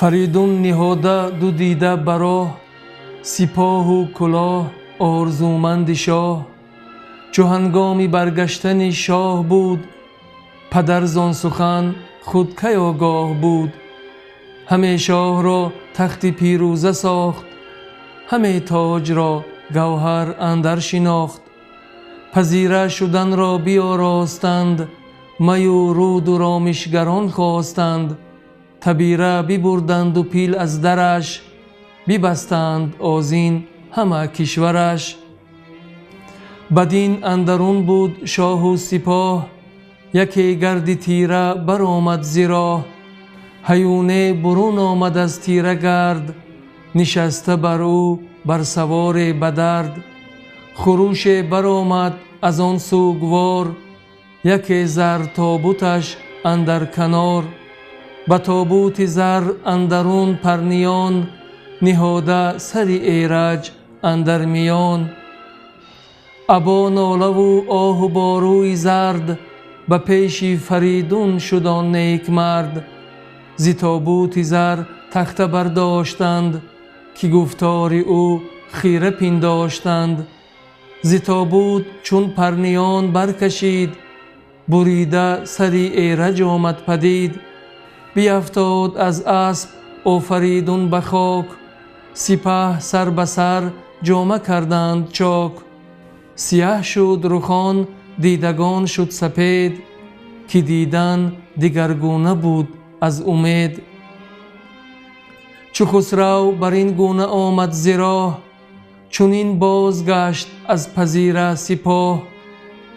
فریدون نهاده دو دیده براه، سپاه و کلاه آرزومند شاه. چو هنگامی برگشتن شاه بود، پدر زان سخن خود کی آگاه بود. همه شاه را تخت پیروزه ساخت، همه تاج را گوهر اندر شناخت. پذیره شدن را بیاراستند، می و رود و رامشگران خواستند. تبیره ببردند و پیل از درش، ببستند آذین همه کشورش. بدین اندرون بود شاه و سپاه، یکی گرد تیره برآمد ز راه. هیونه برون آمد از تیره گرد، نشسته بر او بر سوار بدرد. خروش برآمد از آن سوگوار، یکی زر تابوتش اندر کنار. به تابوت زر اندرون پرنیان، نهاده سر ایرج اندر میان. ابا ناله و آه و باروی زرد، به پیش فریدون شد آن نیک مرد. ز تابوت زر تخته برداشتند، که گفتار او خیره پنداشتند. ز تابوت چون پرنیان برکشید، بریده سر ایرج آمد پدید. بیفتاد از اسب آفریدون به خاک، سپه سر به سر جامه کردند چاک. سیاه شد رخان دیدگان شد سپید، که دیدن دگرگونه بود از امید. چو خسرو بر این گونه آمد ز راه، چنین بازگشت از پذیره سپاه.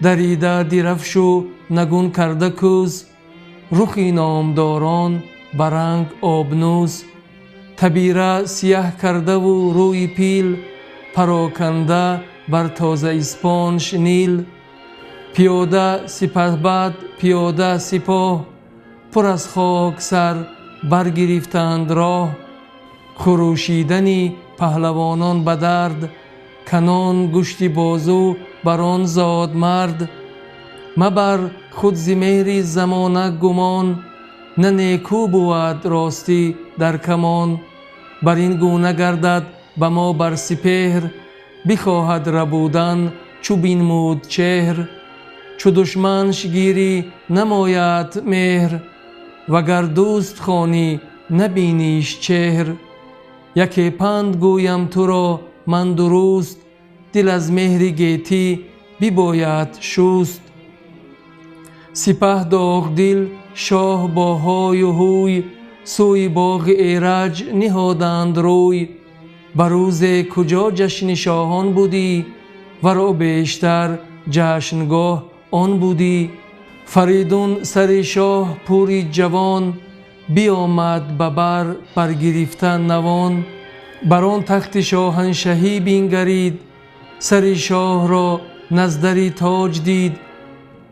دریده درفش و نگون کرده کوس، رخی نامداران به رنگ آبنوس. تبیره سیاه کرده و روی پیل، پراکنده بر تازه اسپانش نیل. پیاده سپهبد پیاده سپاه، پر از خاک سر برگرفتند راه. خروشیدنی پهلوانان به درد، کنان گشت بازو بران زاد مرد. مبر خود ز مهر زمانه گمان، نه نیکو بود راستی در کمان. بر این گونه گردد به ما بر سپهر، بخواهد ربودن چو بنمود چهر. چو دشمنش گیری نماید مهر، وگر دوست خوانی نبینیش چهر. یکی پند گویم تو را من درست، دل از مهر گیتی بباید شست. سپه داغ دل شاه با های و هوی، سوی باغ ایرج نهادند روی. بر روز کجا جشن شاهان بودی، ورا بیشتر جشنگاه آن بودی. فریدون سر شاه پوری جوان، بیامد به بر برگرفتن نوان. بر آن تخت شاهنشهی بنگرید، سر شاه را نزدری تاج دید.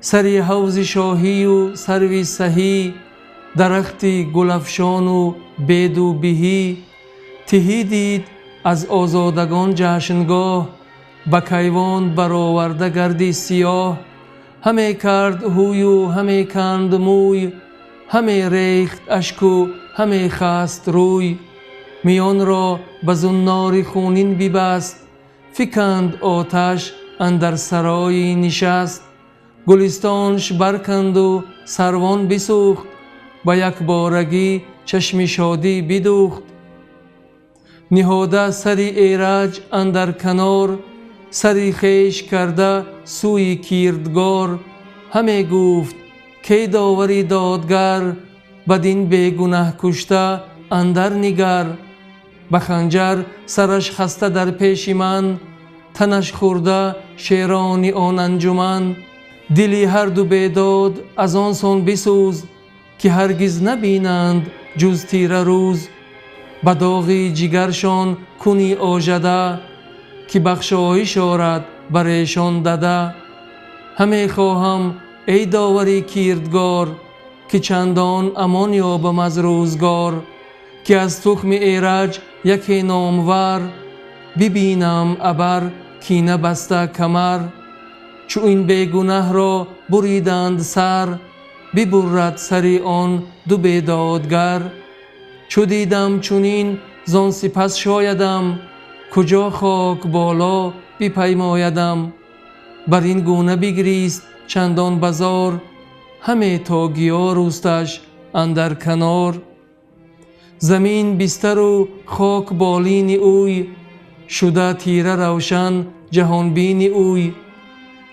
سر حوض شاهی و سرو سهی، درخت گل افشان و بید و بهی. تهی دید از آزادگان جشنگاه، به کیوان برآورده گرد سیاه. همه کرد هوی و همه کند موی، همه ریخت اشک و همه خست روی. میان را به زنار خونین ببست، فکند آتش اندر سرای نشست. گلستانش برکند و سروان بسوخت، به یک بارگی چشم شادی بدوخت. نهاده سر ایرج اندر کنار، سری خویش کرده سوی کردگار. همه گفت کی داوری دادگر، بدین بیگنه کشته اندر نگر. به خنجر سرش خسته در پیش من، تنش خورده شیران آن انجمن. دلی هر دو بیداد از آن سان بسوز، که هرگز نبینند جز تیره روز. به داغ جگرشان کنی آژده، که بخشایش آرد بر ایشان دده. همه خواهم ای داوری کردگار، که چندان امان یابم از روزگار. که از تخم ایرج یکی نامور، ببینم ابر کینه بسته کمر. چو این بیگنه را بریدند سر، ببرد سر آن دو بیدادگر. چو دیدم چنین زان سپس شایدم، کجا خاک بالا بپیمایدم. بر این گونه بگریست چندان بزار، همه تا گیا روستش اندر کنار. زمین بستر و خاک بالین اوی، شده تیره روشن جهان بین اوی.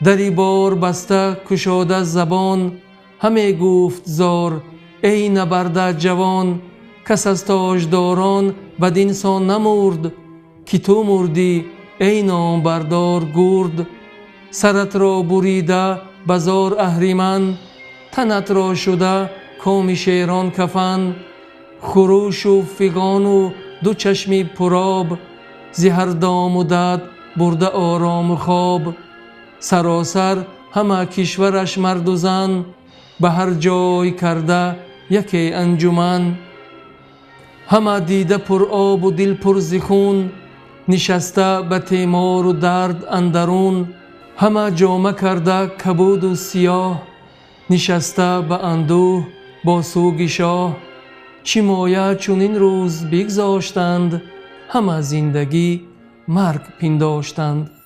دری بار بسته کشاده زبان، همه گفت زار ای نبرده جوان. کس از تاجداران بدین سان نمرد، که تو مردی ای نامبردار گرد. سرت را بریده بزار اهریمن، تنت را شده کام شیران کفن. خروش و فغان و دو چشمی پرآب، ز هر دام و دد برده آرام و خواب. سراسر همه کشورش مرد و زن، به هر جای کرده یکی انجمن. همه دیده پر آب و دل پر ز خون، نشسته به تیمار و درد اندرون. همه جامه کرده کبود و سیاه، نشسته به اندوه با سوگ شاه. چه مایه چنین روز بگذاشتند، همه زندگی مرگ پنداشتند.